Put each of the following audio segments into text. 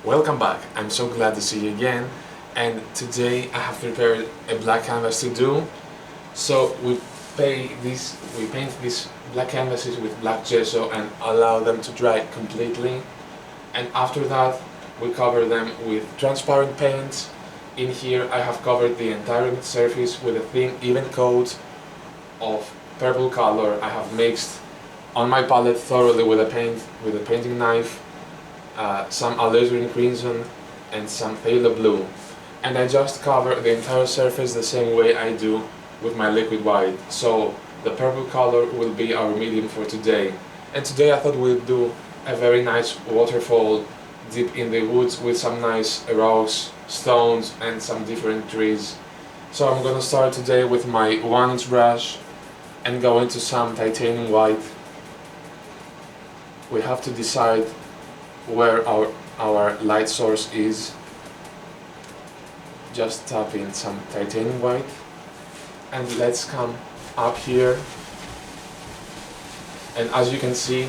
Welcome back. I'm so glad to see you again, and today I have prepared a black canvas to do. So we paint these black canvases with black gesso and allow them to dry completely, and after that we cover them with transparent paints. In here I have covered the entire surface with a thin even coat of purple color. I have mixed on my palette thoroughly with a painting knife, some alizarin crimson and some phthalo blue, and I just cover the entire surface the same way I do with my liquid white. So the purple color will be our medium for today, and today I thought we'd do a very nice waterfall deep in the woods with some nice rocks, stones and some different trees. So I'm gonna start today with my 1-inch brush and go into some titanium white. We have to decide where our light source is. Just tap in some titanium white and let's come up here, and as you can see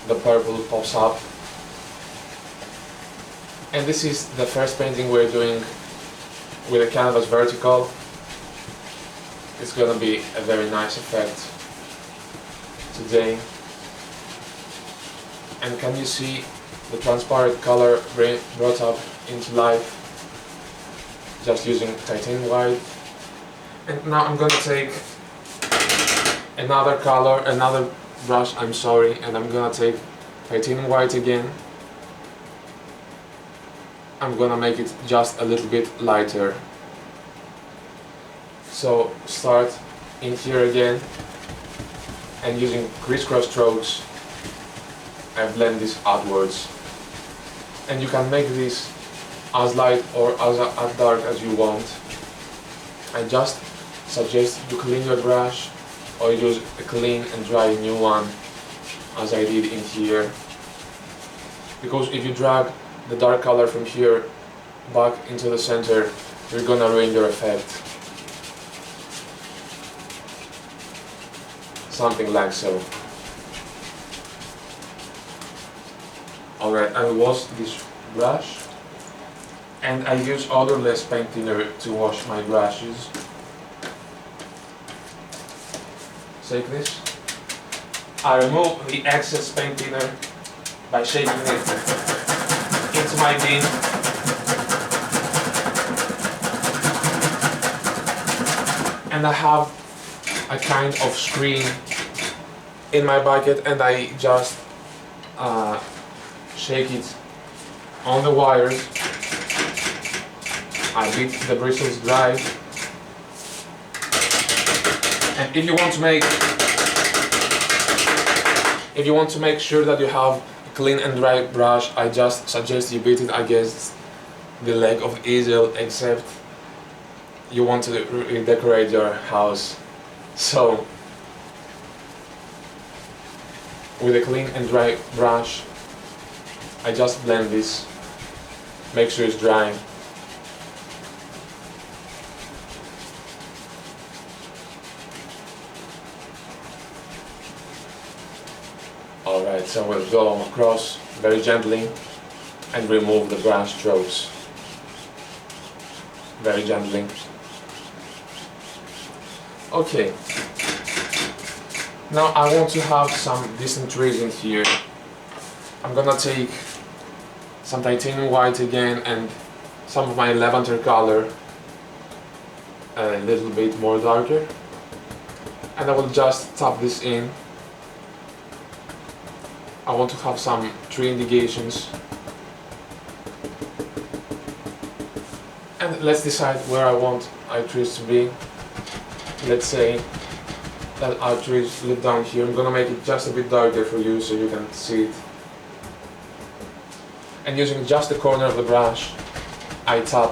the purple pops up, and this is the first painting we're doing with a canvas vertical. It's gonna be a very nice effect today. And can you see the transparent color brought up into life just using titanium white? And now I'm gonna take another brush, and I'm gonna take titanium white again. I'm gonna make it just a little bit lighter. So start in here again, and using crisscross strokes I blend this outwards, and you can make this as light or as dark as you want. I just suggest you clean your brush or use a clean and dry new one, as I did in here, because if you drag the dark color from here back into the center, you're gonna ruin your effect. Something like so. Alright, I wash this brush, and I use odorless paint thinner to wash my brushes. Take this. I remove the excess paint thinner by shaking it into my bin. And I have a kind of screen in my bucket, and I just shake it on the wires. I beat the bristles dry, and if you want to make sure that you have a clean and dry brush, I just suggest you beat it against the leg of the easel, except you want to redecorate your house. So with a clean and dry brush I just blend this, make sure it's dry. Alright, so we'll go across very gently and remove the brush strokes. Very gently. Okay. Now I want to have some decent trees in here. I'm gonna take some titanium white again and some of my lavender color, a little bit more darker, and I will just tap this in. I want to have some tree indications, and let's decide where I want our trees to be. Let's say that our trees live down here. I'm gonna make it just a bit darker for you so you can see it. And using just the corner of the brush, I tap,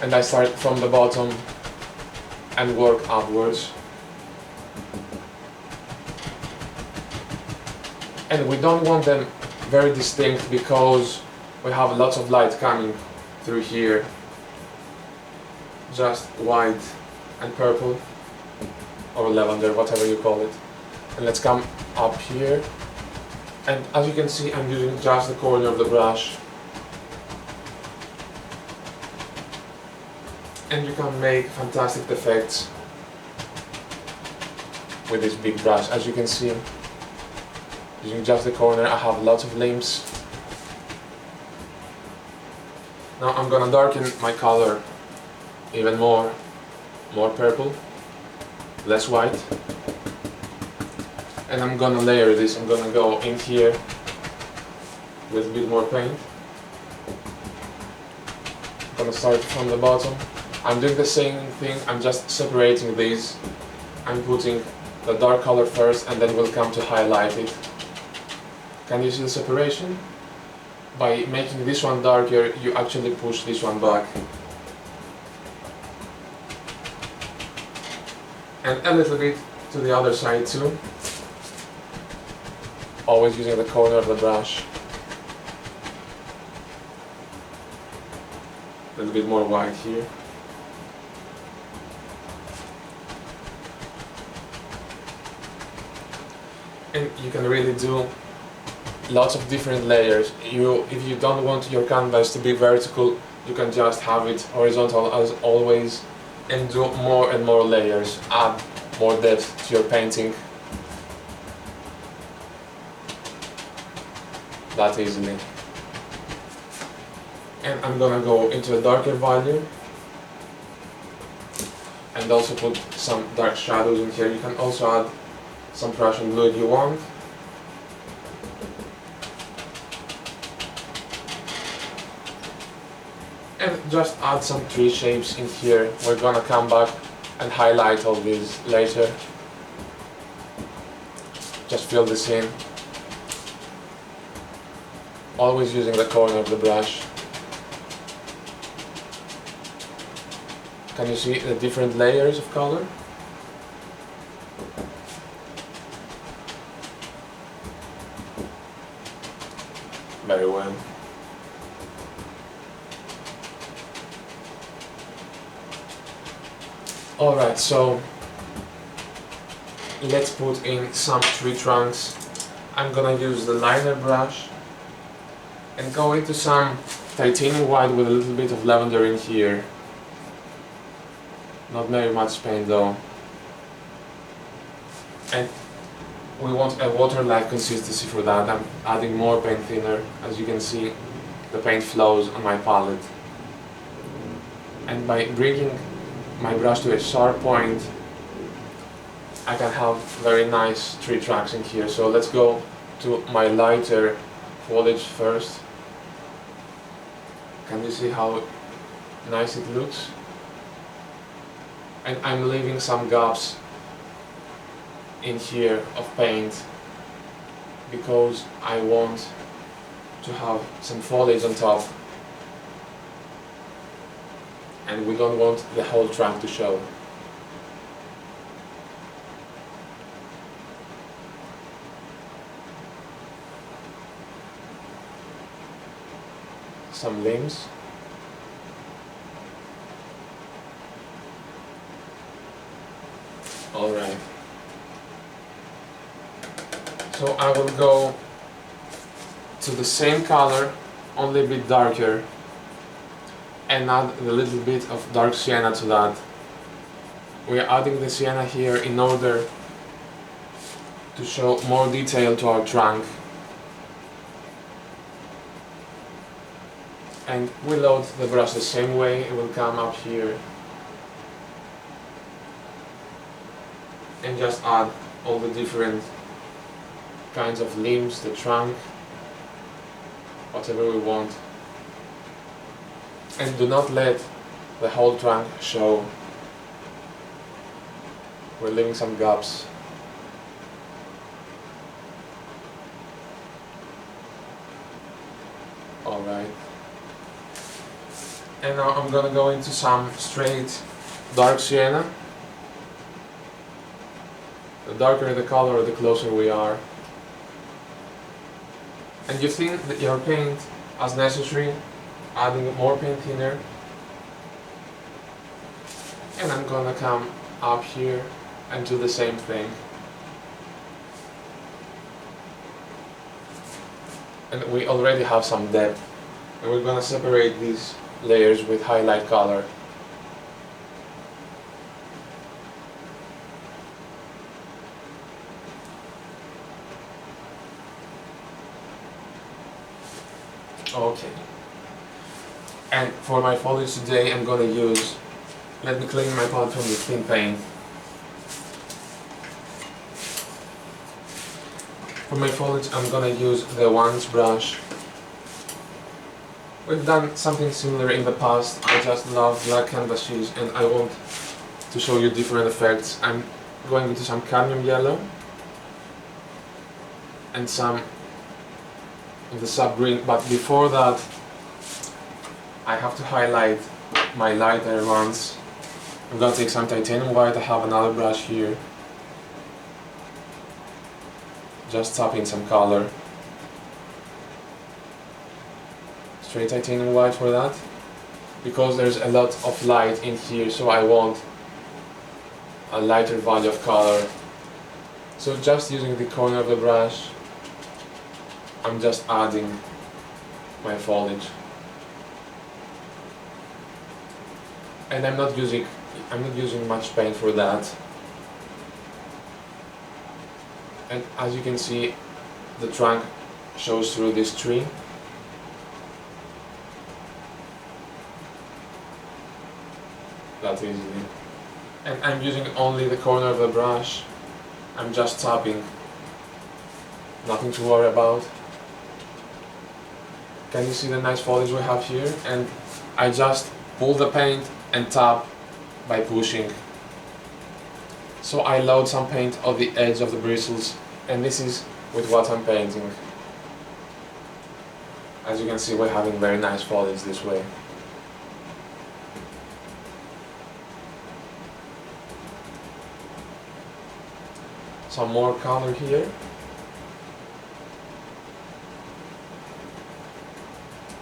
and I start from the bottom and work upwards. And we don't want them very distinct because we have lots of light coming through here. Just white and purple, or lavender, whatever you call it. And let's come up here And as you can see, I'm using just the corner of the brush. And you can make fantastic effects with this big brush. As you can see, using just the corner, I have lots of limbs. Now I'm gonna darken my color even more purple, less white. And I'm gonna layer this. I'm gonna go in here with a bit more paint. I'm gonna start from the bottom. I'm doing the same thing, I'm just separating these. I'm putting the dark color first and then we'll come to highlight it. Can you see the separation? By making this one darker, you actually push this one back. And a little bit to the other side too. Always using the corner of the brush. A little bit more white here. And you can really do lots of different layers. If you don't want your canvas to be vertical, you can just have it horizontal as always and do more and more layers, add more depth to your painting that easily. And I'm gonna go into a darker value and also put some dark shadows in here. You can also add some Prussian blue if you want. And just add some tree shapes in here. We're gonna come back and highlight all these later. Just fill this in. Always using the corner of the brush. Can you see the different layers of color? Very well. Alright, so let's put in some tree trunks. I'm gonna use the liner brush and go into some titanium white with a little bit of lavender in here. Not very much paint though. And we want a water-like consistency for that. I'm adding more paint thinner. As you can see, the paint flows on my palette. And by bringing my brush to a sharp point, I can have very nice tree tracks in here. So let's go to my lighter foliage first. Can you see how nice it looks? And I'm leaving some gaps in here of paint because I want to have some foliage on top and we don't want the whole trunk to show. Some limbs. Alright. So I will go to the same color, only a bit darker, and add a little bit of dark sienna to that. We are adding the sienna here in order to show more detail to our trunk. And we load the brush the same way. It will come up here and just add all the different kinds of limbs, the trunk, whatever we want. And do not let the whole trunk show. We're leaving some gaps. Alright. And now I'm gonna go into some straight dark sienna. The darker the color, the closer we are. And you thin your paint as necessary, adding more paint thinner. And I'm gonna come up here and do the same thing. and we already have some depth, and we're gonna separate these layers with highlight color. Okay. And for my foliage today, I'm gonna use, let me clean my palette from the thin paint. For my foliage, I'm gonna use the Wands brush. We've done something similar in the past. I just love black canvases and I want to show you different effects. I'm going into some cadmium yellow and some of the sub green, but before that I have to highlight my lighter ones. I'm gonna take some titanium white. I have another brush here. Just tap in some color. Straight titanium white for that, because there's a lot of light in here, so I want a lighter value of color. So just using the corner of the brush, I'm just adding my foliage. And I'm not using much paint for that. And as you can see, the trunk shows through this tree. That easily. And I'm using only the corner of the brush. I'm just tapping. Nothing to worry about. Can you see the nice foliage we have here? And I just pull the paint and tap by pushing. So I load some paint on the edge of the bristles, and this is with what I'm painting. As you can see, we're having very nice foliage this way. Some more color here.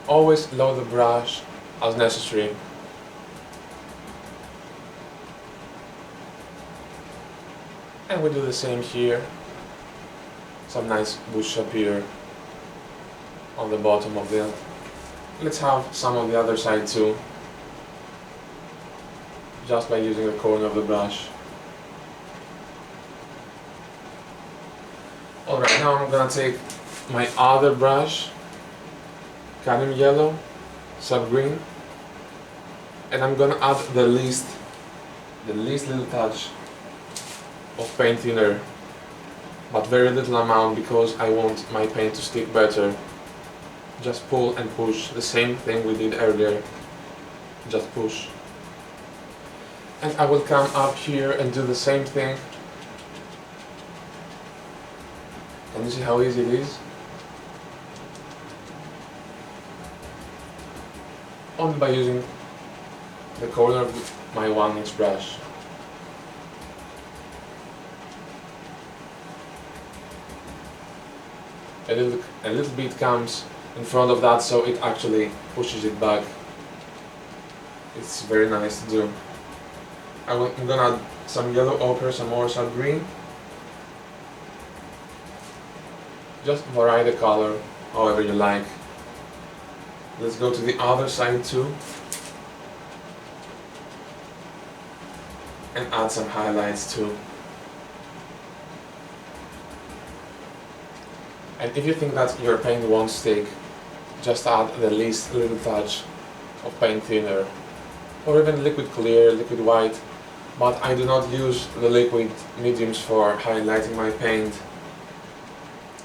Always load the brush as necessary. And we do the same here. Some nice bush appear on the bottom of the... Let's have some on the other side too. Just by using the corner of the brush. Alright, now I'm gonna take my other brush, cadmium yellow, sub green, and I'm gonna add the least little touch of paint thinner, but very little amount because I want my paint to stick better. Just pull and push, the same thing we did earlier, just push. And I will come up here and do the same thing. Can you see how easy it is? Only by using the corner of my 1-inch brush. A little bit comes in front of that, so it actually pushes it back. It's very nice to do. I'm gonna add some yellow ochre, some more sub green. Just vary the color however you like. Let's go to the other side too. And add some highlights too. And if you think that your paint won't stick, just add the least little touch of paint thinner. Or even liquid clear, liquid white. But I do not use the liquid mediums for highlighting my paint,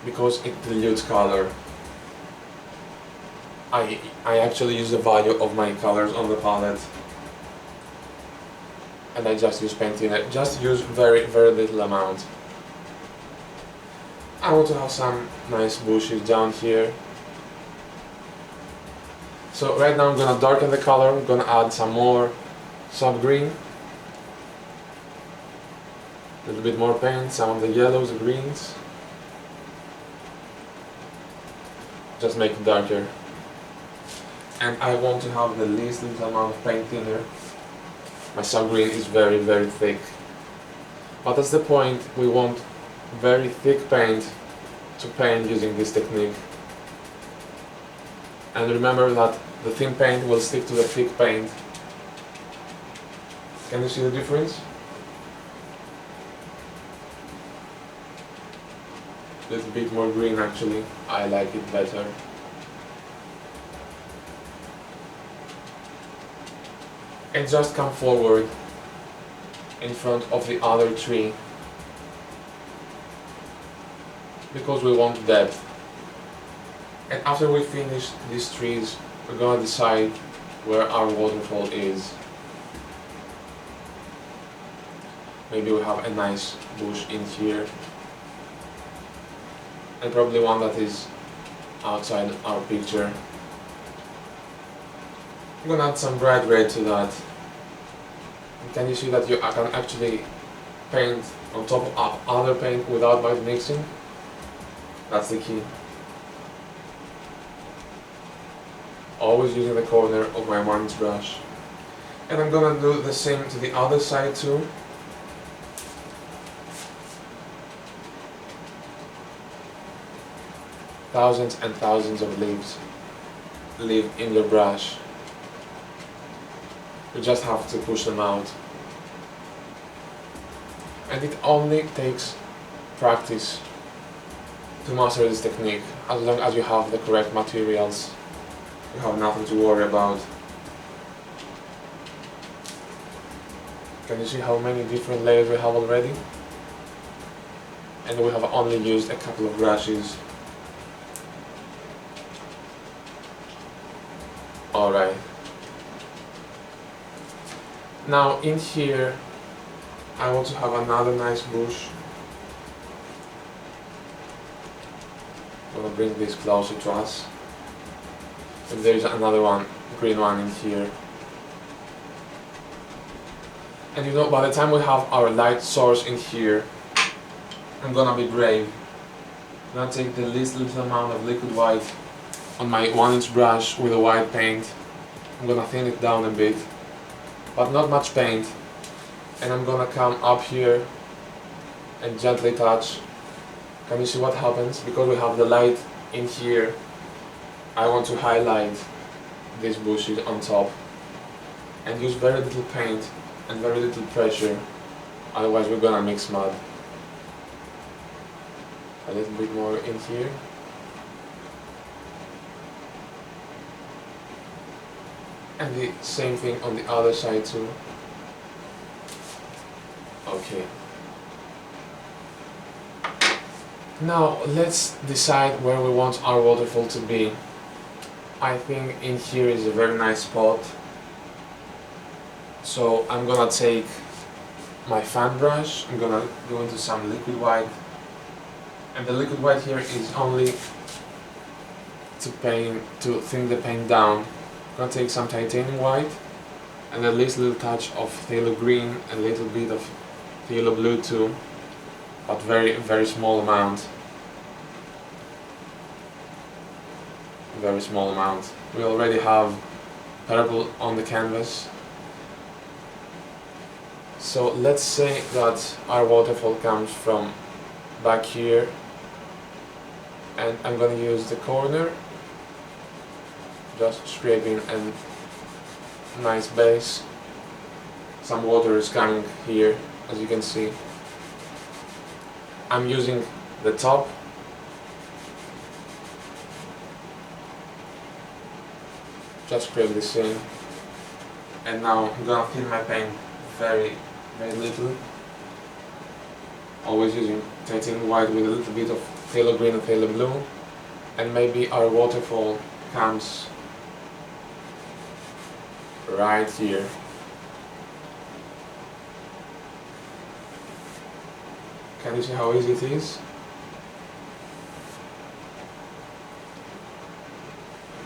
because it dilutes color. I actually use the value of my colors on the palette, and I just use paint thinner. Just use very little amount. I want to have some nice bushes down here. So right now I'm gonna darken the color. I'm gonna add some more sub green, a little bit more paint, some of the yellows, the greens. Just make it darker. And I want to have the least little amount of paint thinner. My sub green is very thick. But that's the point, we want very thick paint to paint using this technique. And remember that the thin paint will stick to the thick paint. Can you see the difference? A little bit more green actually, I like it better. And just come forward in front of the other tree, because we want depth. And after we finish these trees, we're gonna decide where our waterfall is. Maybe we have a nice bush in here, and probably one that is outside our picture. I'm gonna add some bright red to that. And can you see that you can actually paint on top of other paint without by mixing? That's the key. Always using the corner of my 1-inch brush. And I'm gonna do the same to the other side too. Thousands and thousands of leaves live in your brush. You just have to push them out. And it only takes practice to master this technique. As long as you have the correct materials, you have nothing to worry about. Can you see how many different layers we have already? And we have only used a couple of brushes. Alright. Now in here, I want to have another nice bush. I'm gonna bring this closer to us. And there is another one, green one in here. And you know, by the time we have our light source in here, I'm gonna be brave. I'm gonna take the least little amount of liquid white on my 1-inch brush with a white paint. I'm gonna thin it down a bit, but not much paint. And I'm gonna come up here and gently touch. Can you see what happens? Because we have the light in here, I want to highlight these bushes on top and use very little paint and very little pressure, otherwise we're gonna mix mud. A little bit more in here. And the same thing on the other side too. Okay. Now let's decide where we want our waterfall to be. I think in here is a very nice spot. So I'm gonna take my fan brush, I'm gonna go into some liquid white. And the liquid white here is only to thin the paint down. I'm gonna take some titanium white and at least a little touch of phthalo green and a little bit of phthalo blue too, but very small amount. Very small amount. We already have purple on the canvas. So let's say that our waterfall comes from back here, and I'm gonna use the corner, just scraping a nice base. Some water is coming here, as you can see. I'm using the top. Just scrape this in. And now I'm gonna fill my paint very little. Always using titanium white with a little bit of phthalo green and phthalo blue. And maybe our waterfall comes right here. Can you see how easy it is?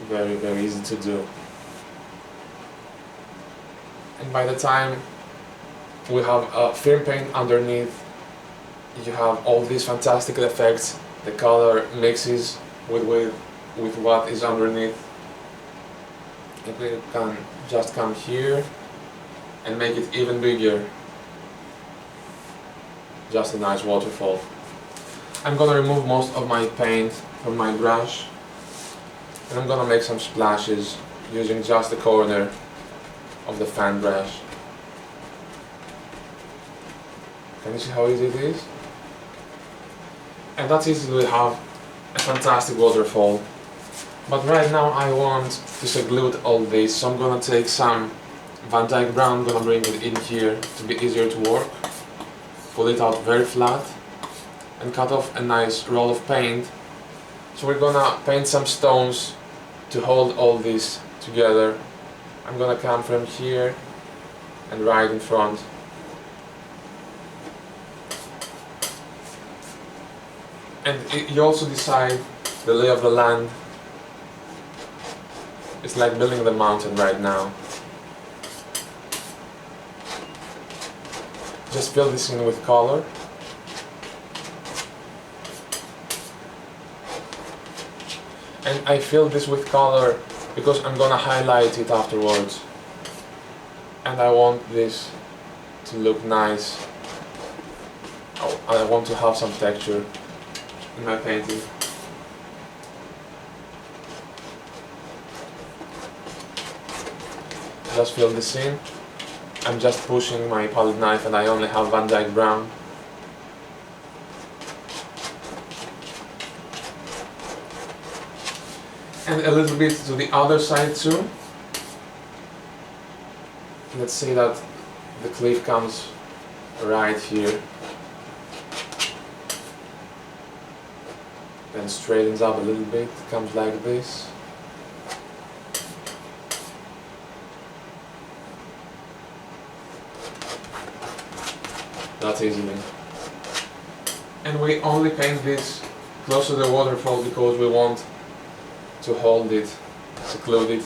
Very easy to do. And by the time we have a firm paint underneath, you have all these fantastic effects. The color mixes with what is underneath. And we can just come here and make it even bigger. Just a nice waterfall. I'm gonna remove most of my paint from my brush. And I'm gonna make some splashes using just the corner of the fan brush. Can you see how easy it is? And that's easy to have a fantastic waterfall. But right now I want to seclude all this, so I'm gonna take some Van Dyke brown, I'm gonna bring it in here to be easier to work. Pull it out very flat and cut off a nice roll of paint. So we're gonna paint some stones to hold all this together. I'm gonna come from here and right in front. And you also decide the lay of the land. It's like building the mountain right now. Just fill this in with color. And I fill this with color because I'm gonna highlight it afterwards. And I want this to look nice. Oh, I want to have some texture in my painting. Just fill this in. I'm just pushing my palette knife and I only have Van Dyke brown. And a little bit to the other side too. Let's say that the cliff comes right here. Then straightens up a little bit, comes like this. That's easily. And we only paint this close to the waterfall because we want to hold it, seclude it.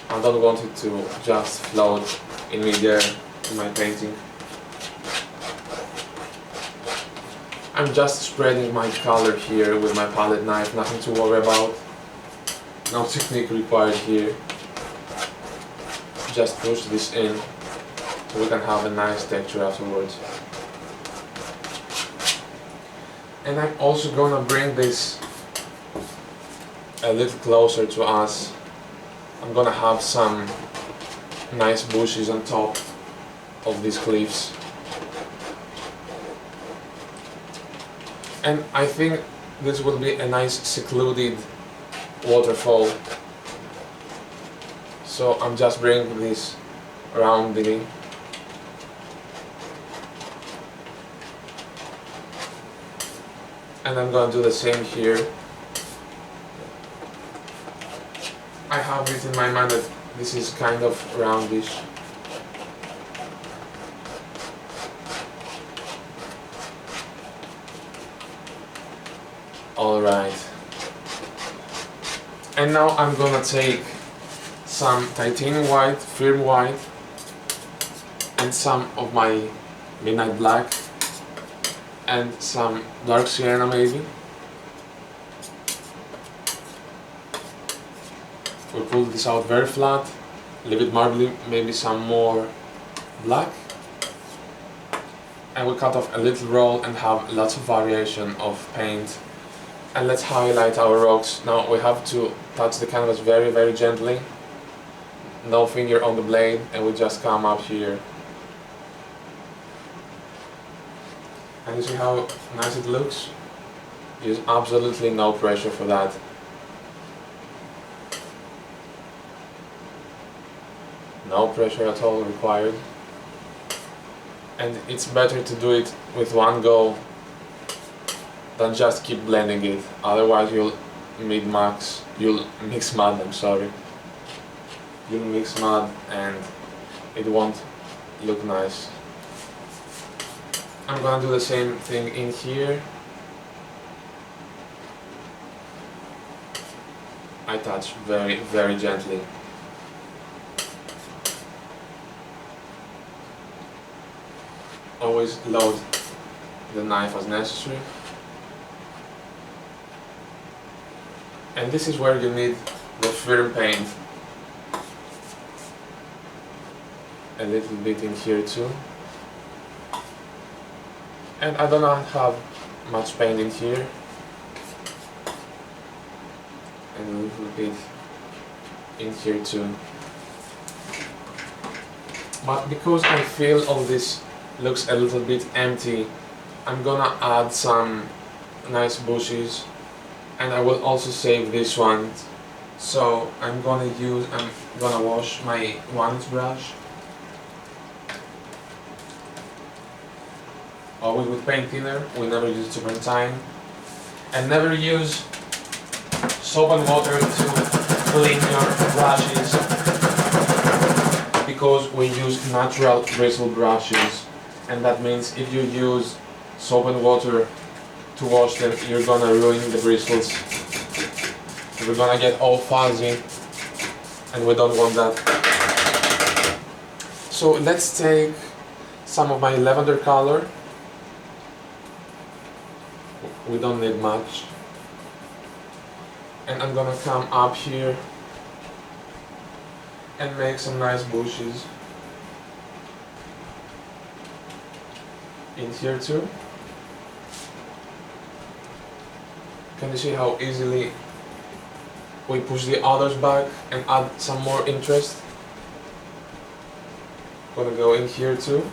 I don't want it to just float in midair in my painting. I'm just spreading my color here with my palette knife, nothing to worry about. No technique required here. Just push this in so we can have a nice texture afterwards. And I'm also gonna bring this a little closer to us. I'm gonna have some nice bushes on top of these cliffs. And I think this will be a nice secluded waterfall. So I'm just bringing this around the and I'm going to do the same here. I have it in my mind that this is kind of roundish. Alright. And now I'm gonna take some titanium white, firm white, and some of my midnight black, and some dark sienna maybe. We pull this out very flat, leave it marbly, maybe some more black, and we cut off a little roll and have lots of variation of paint. And let's highlight our rocks. Now we have to touch the canvas very, very gently, no finger on the blade, and we just come up here. And you see how nice it looks? Use absolutely no pressure for that. No pressure at all required. And it's better to do it with one go than just keep blending it. Otherwise you'll mix mud, I'm sorry. You'll mix mud and it won't look nice. I'm gonna do the same thing in here. I touch very, very gently. Always load the knife as necessary. And this is where you need the firm paint. A little bit in here too. And I do not have much paint in here. and a little bit in here too. But because I feel all this looks a little bit empty, I'm gonna add some nice bushes, and I will also save this one. So I'm gonna wash my 1-inch brush, always with paint thinner. We never use turpentine, and never use soap and water to clean your brushes, because we use natural bristle brushes, and that means if you use soap and water to wash them, you're gonna ruin the bristles. We're gonna get all fuzzy, and we don't want that. So let's take some of my lavender color. We don't need much. And I'm gonna come up here and make some nice bushes in here too. Can you see how easily we push the others back and add some more interest? Gonna go in here too.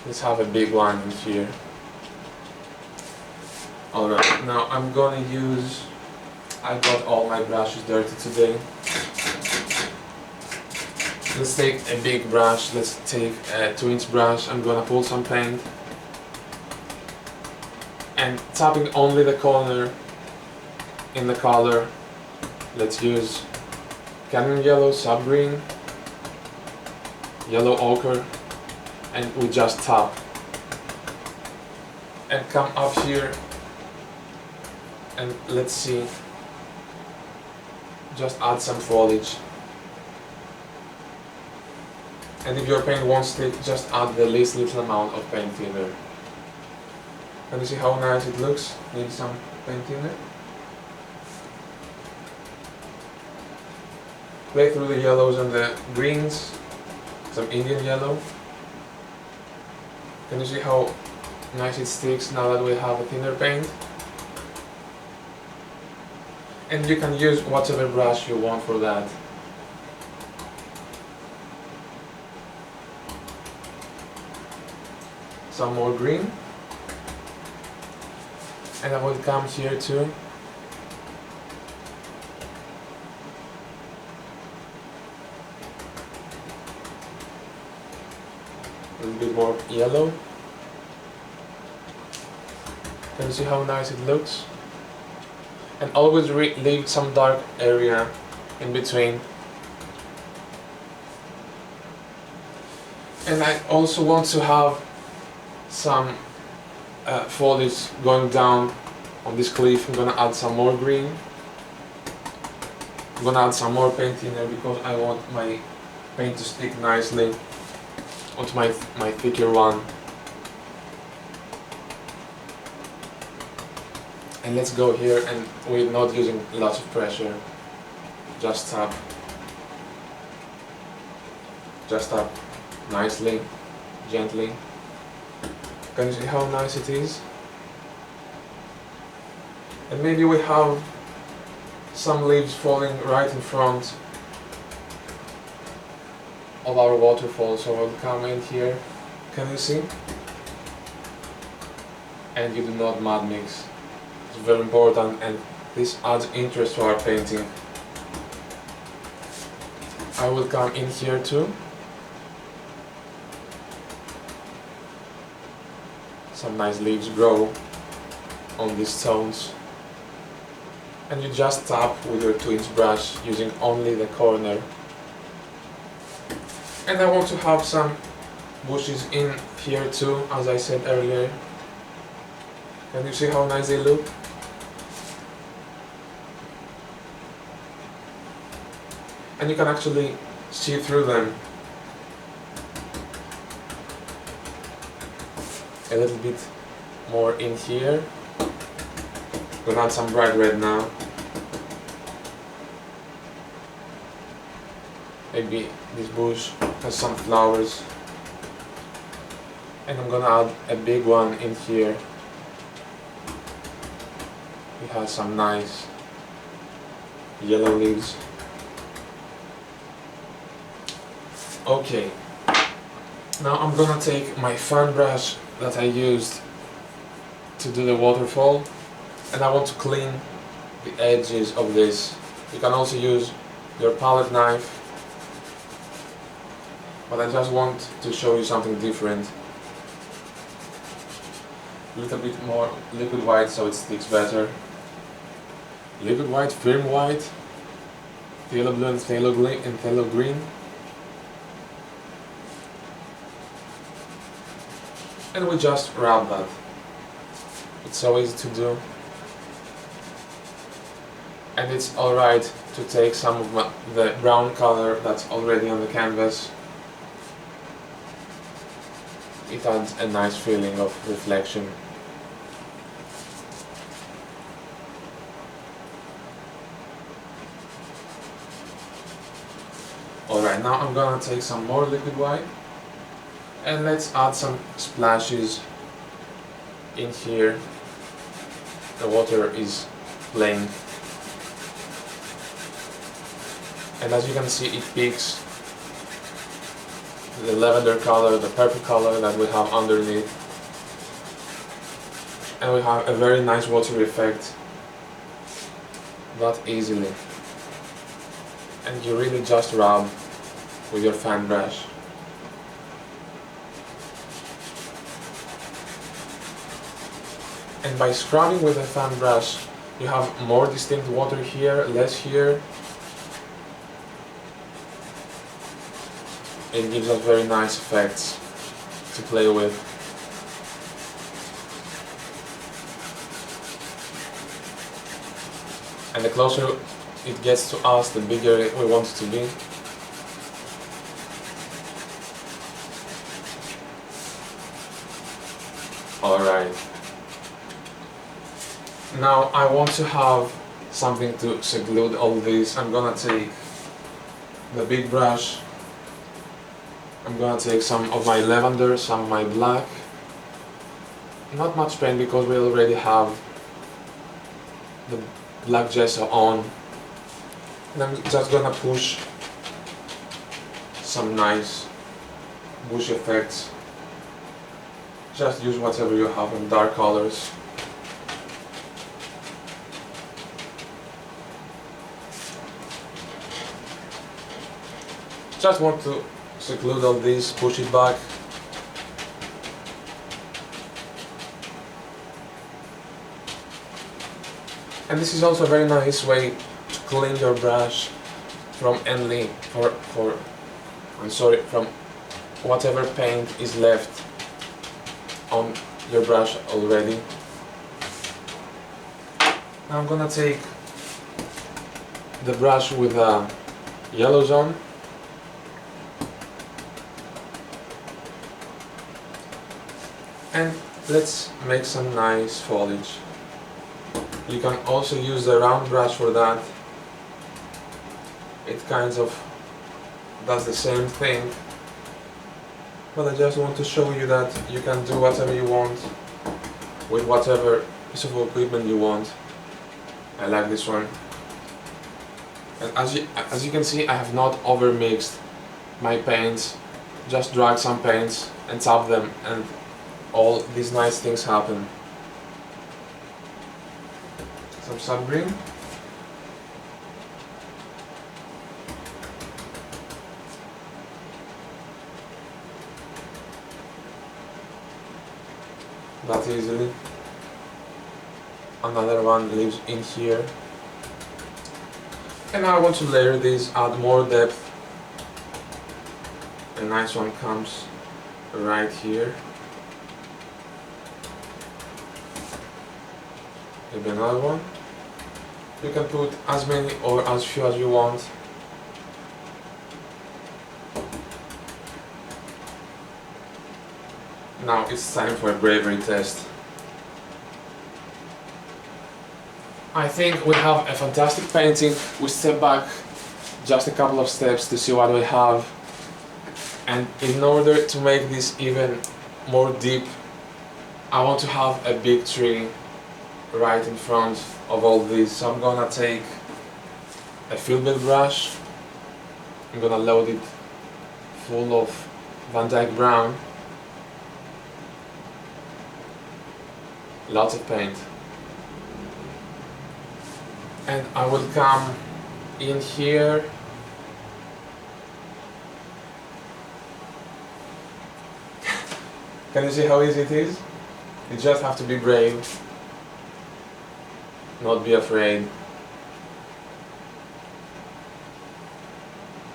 Let's have a big one in here. Alright, now I'm gonna use, I got all my brushes dirty today. Let's take a big brush, let's take a 2-inch brush. I'm gonna pull some paint and tapping only the corner in the color. Let's use cadmium yellow, sub green, yellow ochre, and we just tap and come up here. And let's see, just add some foliage. And if your paint won't stick, just add the least little amount of paint thinner. Can you see how nice it looks? Need some paint thinner. Play through the yellows and the greens, some Indian yellow. Can you see how nice it sticks now that we have a thinner paint? And you can use whatever brush you want for that. Some more green. And I will come here too. A little bit more yellow. Can you see how nice it looks? And always leave some dark area in between. And I also want to have some foliage going down on this cliff. I'm gonna add some more green. I'm gonna add some more paint in there because I want my paint to stick nicely onto my thicker one. And let's go here, and we're not using lots of pressure. Just tap. Just tap nicely, gently. Can you see how nice it is? And maybe we have some leaves falling right in front of our waterfall, so we'll come in here. Can you see? And you do not mud mix. It's very important, and this adds interest to our painting. I will come in here too. Some nice leaves grow on these stones. And you just tap with your 2-inch brush using only the corner. And I want to have some bushes in here too, as I said earlier. Can you see how nice they look? And you can actually see through them. A little bit more in here. We'll add some bright red now. Maybe this bush has some flowers. And I'm gonna add a big one in here. It has some nice yellow leaves. Okay, now I'm gonna take my fan brush that I used to do the waterfall, and I want to clean the edges of this. You can also use your palette knife, but I just want to show you something different. A little bit more liquid white so it sticks better. Liquid white, firm white, phthalo blue and phthalo green. And we just rub that. It's so easy to do. And it's alright to take some of the brown color that's already on the canvas. It adds a nice feeling of reflection. Alright, now I'm gonna take some more liquid white and let's add some splashes in here. The water is playing, and as you can see, it peaks the lavender color, the purple color that we have underneath, and we have a very nice water effect that easily. And you really just rub with your fan brush. And by scrubbing with a fan brush, you have more distinct water here, less here. It gives us very nice effects to play with. And the closer it gets to us, the bigger we want it to be. Alright. Now I want to have something to seclude all this. I'm gonna take the big brush. I'm gonna take some of my lavender, some of my black. Not much paint because we already have the black gesso on. And I'm just gonna push some nice bush effects. Just use whatever you have in dark colors. Just want to seclude all this, push it back. And this is also a very nice way to clean your brush from from whatever paint is left on your brush already. Now I'm gonna take the brush with a yellow zone. And let's make some nice foliage. You can also use the round brush for that. It kind of does the same thing. But I just want to show you that you can do whatever you want with whatever piece of equipment you want. I like this one. And as you can see, I have not over mixed my paints. Just drag some paints and tap them, and all these nice things happen. Some sun green. That easily. Another one lives in here. And now I want to layer this, add more depth. A nice one comes right here. Maybe another one. You can put as many or as few as you want. Now it's time for a bravery test. I think we have a fantastic painting. We step back just a couple of steps to see what we have. And in order to make this even more deep, I want to have a big tree right in front of all this. So I'm gonna take a fill bit brush. I'm gonna load it full of Van Dyke brown. Lots of paint. And I will come in here Can you see how easy it is? You just have to be brave, not be afraid.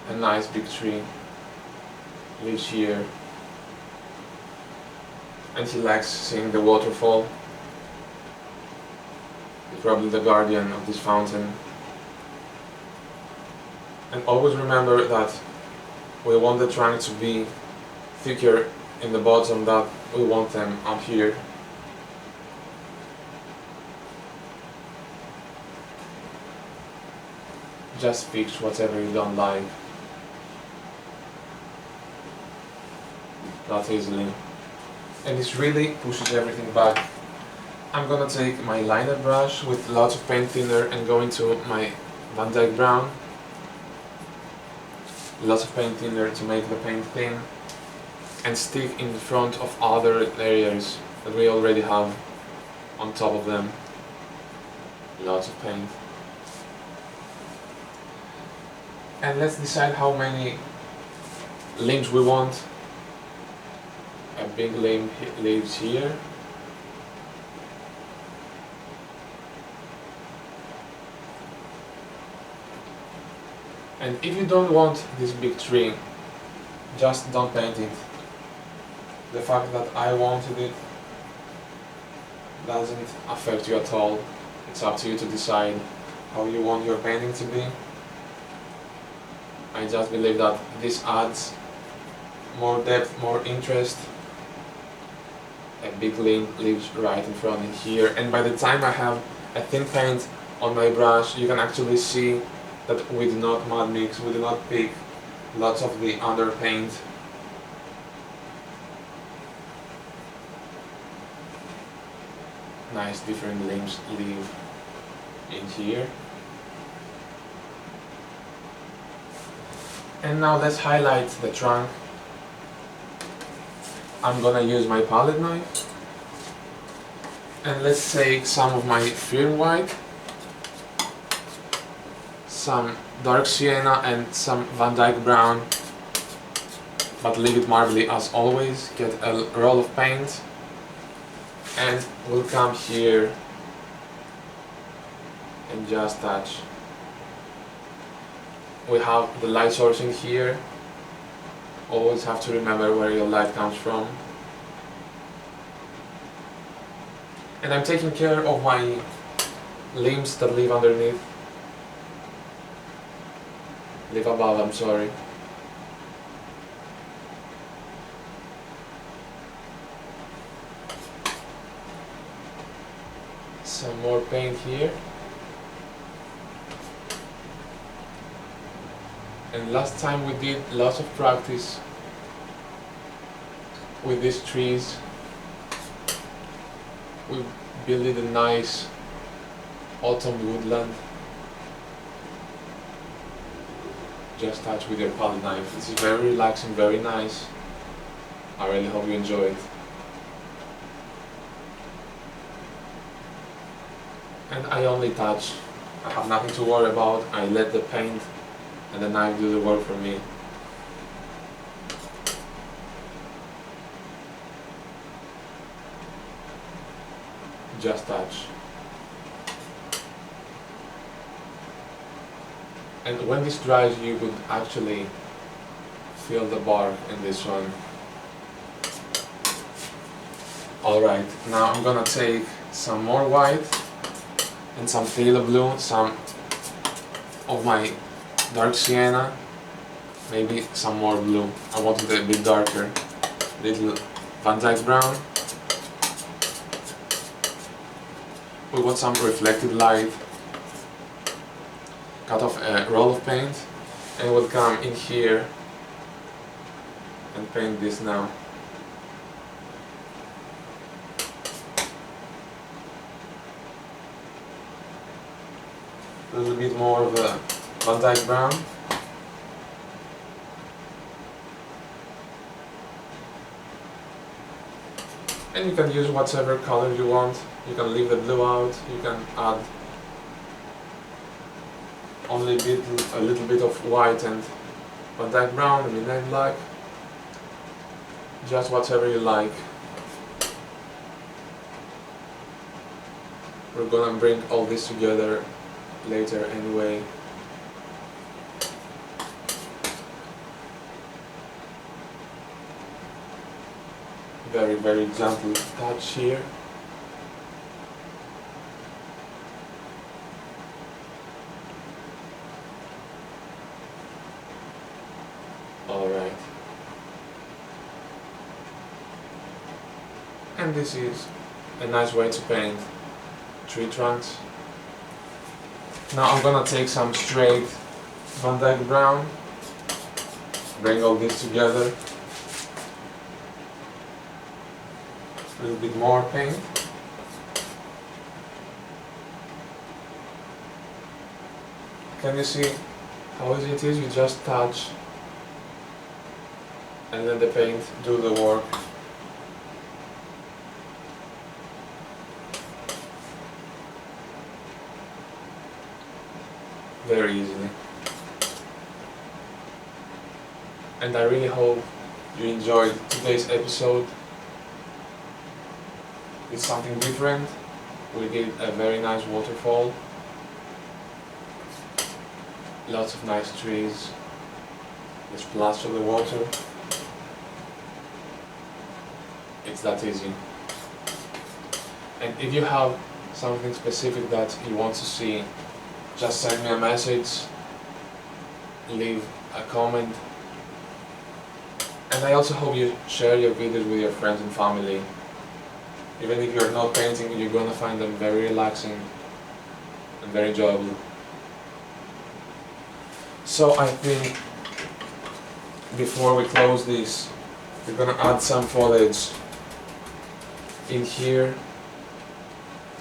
A nice big tree lives here, and he likes seeing the waterfall. He's probably the guardian of this fountain. And always remember that we want the trunk to be thicker in the bottom than we want them up here. Just fix whatever you don't like. That easily. And this really pushes everything back. I'm gonna take my liner brush with lots of paint thinner and go into my Van Dyke brown. Lots of paint thinner to make the paint thin, and stick in front of other layers that we already have on top of them. Lots of paint. And let's decide how many limbs we want. A big limb lives here. And if you don't want this big tree, just don't paint it. The fact that I wanted it doesn't affect you at all. It's up to you to decide how you want your painting to be. I just believe that this adds more depth, more interest. A big limb lives right in front of here, and by the time I have a thin paint on my brush, you can actually see that we do not mud mix, we do not pick lots of the underpaint. Nice different limbs live in here. And now let's highlight the trunk. I'm gonna use my palette knife, and let's take some of my firm white, some dark sienna and some Van Dyke brown, but leave it marbly as always. Get a roll of paint, and we'll come here and just touch. We have the light source in here. Always have to remember where your light comes from. And I'm taking care of my limbs that live underneath. Live above, I'm sorry. Some more paint here. And last time we did lots of practice with these trees. We built a nice autumn woodland. Just touch with your palette knife. This is very relaxing, very nice. I really hope you enjoy it. And I only touch. I have nothing to worry about. I let the paint and the knife do the work for me. Just touch. And when this dries, you could actually feel the bark in this one. Alright, now I'm gonna take some more white and some phthalo blue, some of my dark sienna, maybe some more blue. I want it a bit darker. Little Van Dyke brown. We want some reflected light. Cut off a roll of paint, and we'll come in here and paint this now. A little bit more of a Van Dyke brown. And you can use whatever color you want. You can leave the blue out, you can add only a little bit of white and Van Dyke brown, midnight black. Just whatever you like. We're gonna bring all this together later anyway. Very, very gentle touch here. Alright. And this is a nice way to paint tree trunks. Now I'm gonna take some straight Van Dyke brown, bring all this together, a little bit more paint. Can you see how easy it is? You just touch and let the paint do the work. Very easily. And I really hope you enjoyed today's episode. It's something different. We did a very nice waterfall. Lots of nice trees. The splash of the water. It's that easy. And if you have something specific that you want to see, just send me a message, leave a comment, and I also hope you share your videos with your friends and family. Even if you're not painting, you're gonna find them very relaxing and very enjoyable. So I think before we close this, we're gonna add some foliage in here.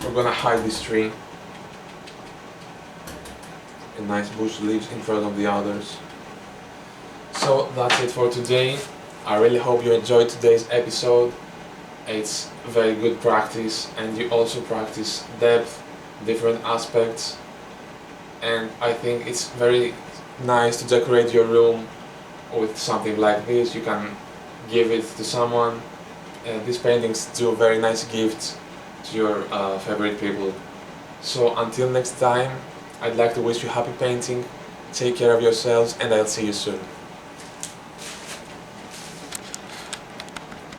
We're gonna hide this tree. A nice bush leaves in front of the others. So that's it for today. I really hope you enjoyed today's episode. It's very good practice, and you also practice depth, different aspects, and I think it's very nice to decorate your room with something like this. You can give it to someone. These paintings do a very nice gift to your favorite people. So until next time, I'd like to wish you happy painting, take care of yourselves, and I'll see you soon.